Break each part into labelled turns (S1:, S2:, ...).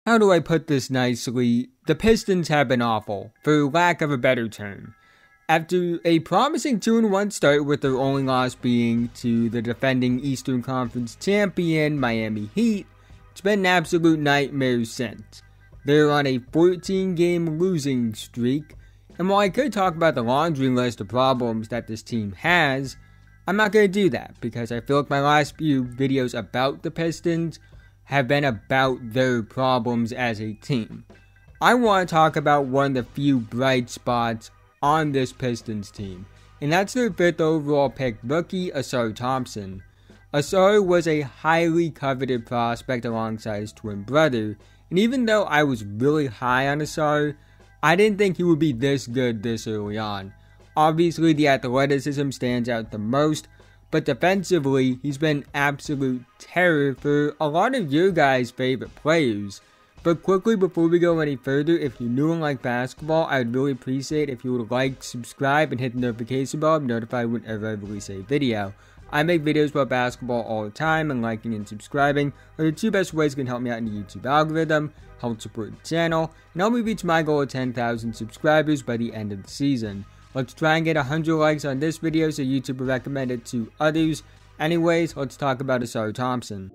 S1: How do I put this nicely? The Pistons have been awful, for lack of a better term. After a promising 2-1 start with their only loss being to the defending Eastern Conference champion Miami Heat, it's been an absolute nightmare since. They're on a 14-game losing streak, and while I could talk about the laundry list of problems that this team has, I'm not going to do that because I feel like my last few videos about the Pistons have been about their problems as a team. I want to talk about one of the few bright spots on this Pistons team, and that's their 5th overall pick rookie, Ausar Thompson. Ausar was a highly coveted prospect alongside his twin brother, and even though I was really high on Ausar, I didn't think he would be this good this early on. Obviously, the athleticism stands out the most, but defensively, he's been absolute terror for a lot of your guys' favorite players. But quickly, before we go any further, if you're new and like basketball, I would really appreciate if you would like, subscribe, and hit the notification bell to be notified whenever I release a video. I make videos about basketball all the time, and liking and subscribing are the 2 best ways that can help me out in the YouTube algorithm, help support the channel, and help me reach my goal of 10,000 subscribers by the end of the season. Let's try and get 100 likes on this video so YouTube will recommend it to others. Anyways, let's talk about Ausar Thompson.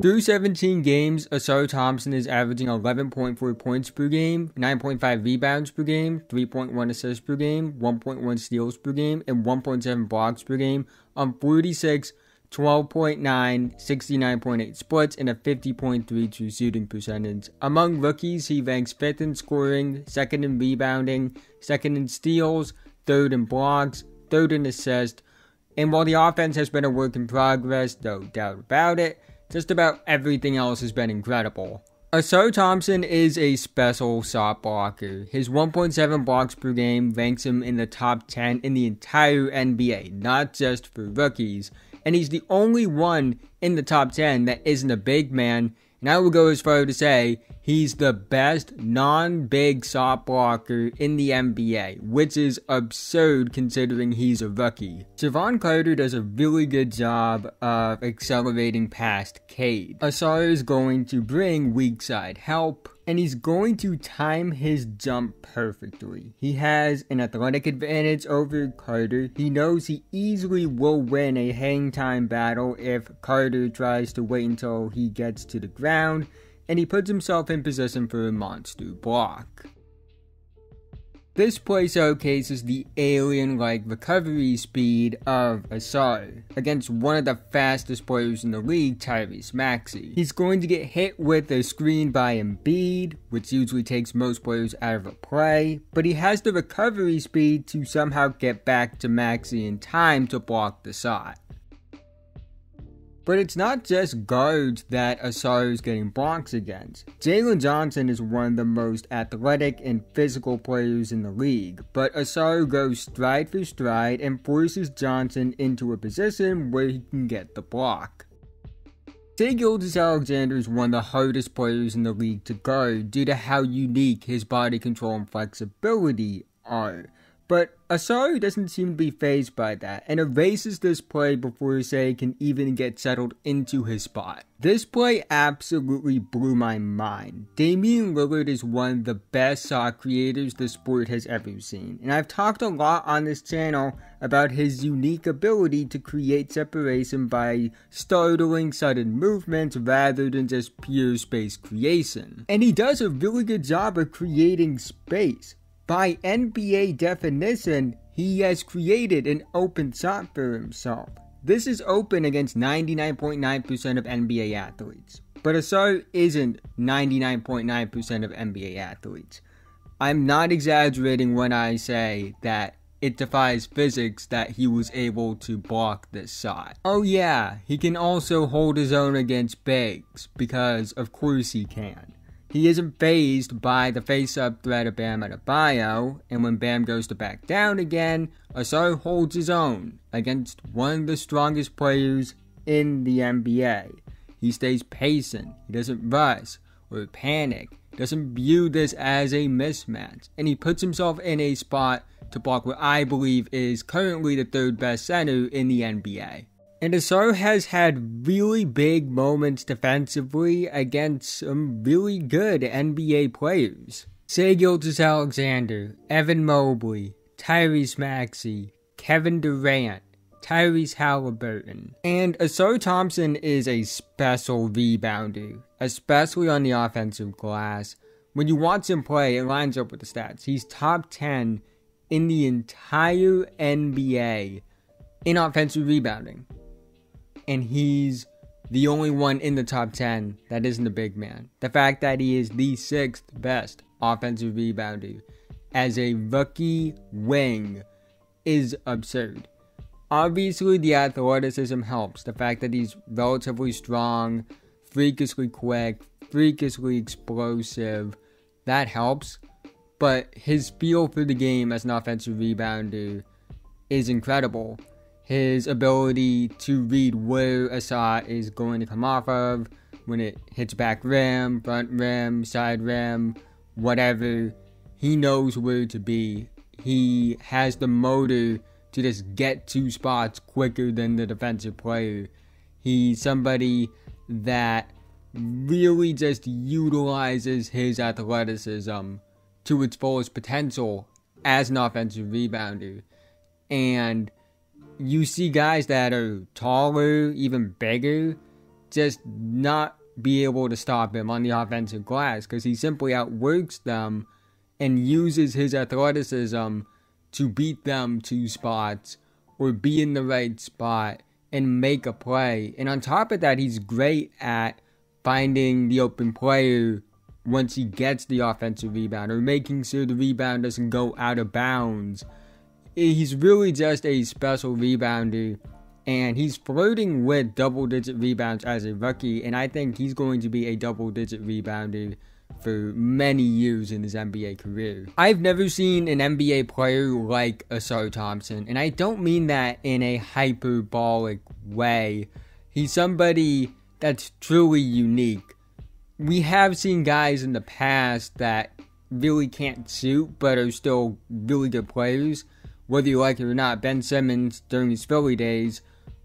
S1: Through 17 games, Ausar Thompson is averaging 11.4 points per game, 9.5 rebounds per game, 3.1 assists per game, 1.1 steals per game, and 1.7 blocks per game on 46, 12.9, 69.8 splits, and a 50.3 true shooting percentage. Among rookies, he ranks 5th in scoring, 2nd in rebounding, 2nd in steals, 3rd in blocks, 3rd in assists, and while the offense has been a work in progress, no doubt about it, just about everything else has been incredible. Ausar Thompson is a special shot blocker. His 1.7 blocks per game ranks him in the top 10 in the entire NBA, not just for rookies. And he's the only one in the top 10 that isn't a big man. And I would go as far to say he's the best non-big shot blocker in the NBA, which is absurd considering he's a rookie. Javon Carter does a really good job of accelerating past Cade. Ausar is going to bring weak side help, and he's going to time his jump perfectly. He has an athletic advantage over Carter. He knows he easily will win a hang time battle if Carter tries to wait until he gets to the ground, and he puts himself in position for a monster block. This play showcases the alien-like recovery speed of Ausar against one of the fastest players in the league, Tyrese Maxey. He's going to get hit with a screen by Embiid, which usually takes most players out of a play, but he has the recovery speed to somehow get back to Maxey in time to block the shot. But it's not just guards that Ausar is getting blocks against. Jalen Johnson is one of the most athletic and physical players in the league, but Ausar goes stride for stride and forces Johnson into a position where he can get the block. Shai Gilgeous-Alexander is one of the hardest players in the league to guard due to how unique his body control and flexibility are. But Ausar doesn't seem to be fazed by that and erases this play before Shai can even get settled into his spot. This play absolutely blew my mind. Damian Lillard is one of the best shot creators the sport has ever seen, and I've talked a lot on this channel about his unique ability to create separation by startling sudden movements rather than just pure space creation. And he does a really good job of creating space. By NBA definition, he has created an open shot for himself. This is open against 99.9% of NBA athletes. But Ausar isn't 99.9% of NBA athletes. I'm not exaggerating when I say that it defies physics that he was able to block this shot. Oh yeah, he can also hold his own against bigs, because of course he can. He isn't fazed by the face-up threat of Bam Adebayo, and when Bam goes to back down again, Ausar holds his own against one of the strongest players in the NBA. He stays patient, he doesn't rush or panic, doesn't view this as a mismatch, and he puts himself in a spot to block what I believe is currently the third best center in the NBA. And Ausar has had really big moments defensively against some really good NBA players. Shai Gilgeous-Alexander, Evan Mobley, Tyrese Maxey, Kevin Durant, Tyrese Halliburton. And Ausar Thompson is a special rebounder, especially on the offensive glass. When you watch him play, it lines up with the stats. He's top 10 in the entire NBA in offensive rebounding. And he's the only one in the top 10 that isn't a big man. The fact that he is the 6th best offensive rebounder as a rookie wing is absurd. Obviously, the athleticism helps. The fact that he's relatively strong, freakishly quick, freakishly explosive, that helps. But his feel for the game as an offensive rebounder is incredible. His ability to read where a shot is going to come off of, when it hits back rim, front rim, side rim, whatever, he knows where to be. He has the motor to just get to spots quicker than the defensive player. He's somebody that really just utilizes his athleticism to its fullest potential as an offensive rebounder. And you see guys that are taller, even bigger, just not be able to stop him on the offensive glass because he simply outworks them and uses his athleticism to beat them to spots or be in the right spot and make a play. And on top of that, he's great at finding the open player once he gets the offensive rebound or making sure the rebound doesn't go out of bounds. He's really just a special rebounder, and he's flirting with double-digit rebounds as a rookie, and I think he's going to be a double-digit rebounder for many years in his NBA career. I've never seen an NBA player like Ausar Thompson, and I don't mean that in a hyperbolic way. He's somebody that's truly unique. We have seen guys in the past that really can't shoot, but are still really good players. Whether you like it or not, Ben Simmons, during his Philly days,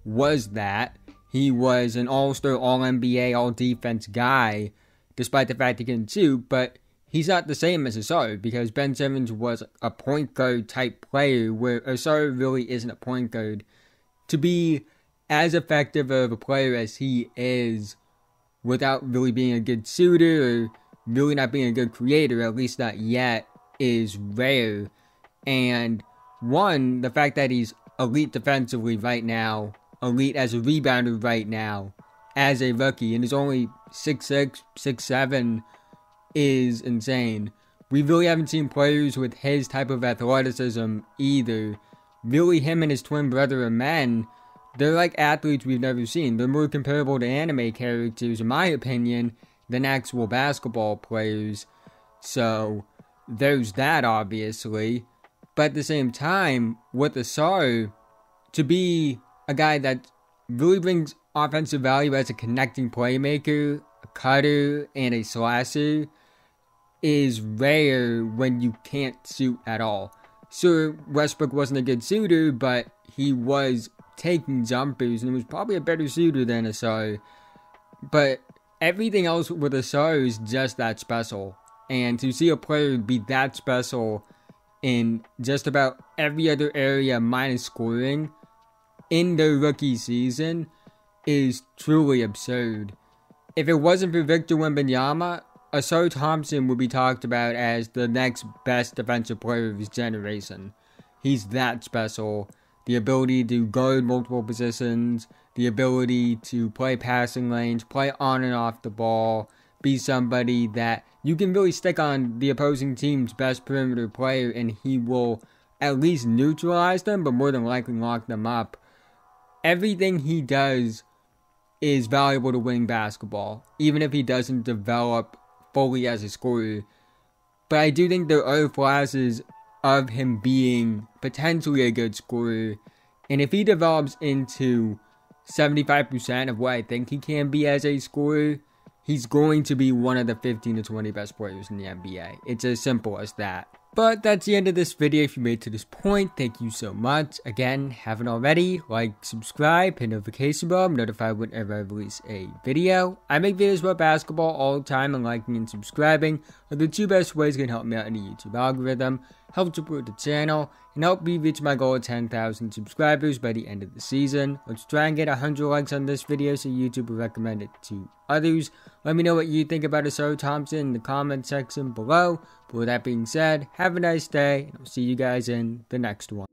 S1: was that. He was an all-star, all-NBA, all-defense guy, despite the fact he couldn't shoot, but he's not the same as Ausar, because Ben Simmons was a point guard type player, where Ausar really isn't a point guard. To be as effective of a player as he is, without really being a good shooter, or really not being a good creator, at least not yet, is rare. And one, the fact that he's elite defensively right now, elite as a rebounder right now, as a rookie, and is only 6'6", 6'7", is insane. We really haven't seen players with his type of athleticism either. Really, him and his twin brother Amen, they're like athletes we've never seen. They're more comparable to anime characters, in my opinion, than actual basketball players. So, there's that, obviously. But at the same time, with Ausar, to be a guy that really brings offensive value as a connecting playmaker, a cutter, and a slasher is rare when you can't shoot at all. Sure, Westbrook wasn't a good shooter, but he was taking jumpers and was probably a better shooter than Ausar. But everything else with Ausar is just that special. And to see a player be that special in just about every other area minus scoring in their rookie season is truly absurd. If it wasn't for Victor Wembanyama, Ausar Thompson would be talked about as the next best defensive player of his generation. He's that special. The ability to guard multiple positions, the ability to play passing lanes, play on and off the ball, be somebody that you can really stick on the opposing team's best perimeter player and he will at least neutralize them, but more than likely lock them up. Everything he does is valuable to winning basketball, even if he doesn't develop fully as a scorer. But I do think there are flashes of him being potentially a good scorer, and if he develops into 75% of what I think he can be as a scorer, he's going to be one of the 15 to 20 best players in the NBA. It's as simple as that. But that's the end of this video. If you made it to this point, thank you so much. Again, haven't already, like, subscribe, hit notification bell, I'm notified whenever I release a video. I make videos about basketball all the time, and liking and subscribing are the two best ways that can help me out in the YouTube algorithm, help support the channel, and help me reach my goal of 10,000 subscribers by the end of the season. Let's try and get 100 likes on this video so YouTube will recommend it to others. Let me know what you think about Ausar Thompson in the comment section below. But with that being said, have a nice day, and I'll see you guys in the next one.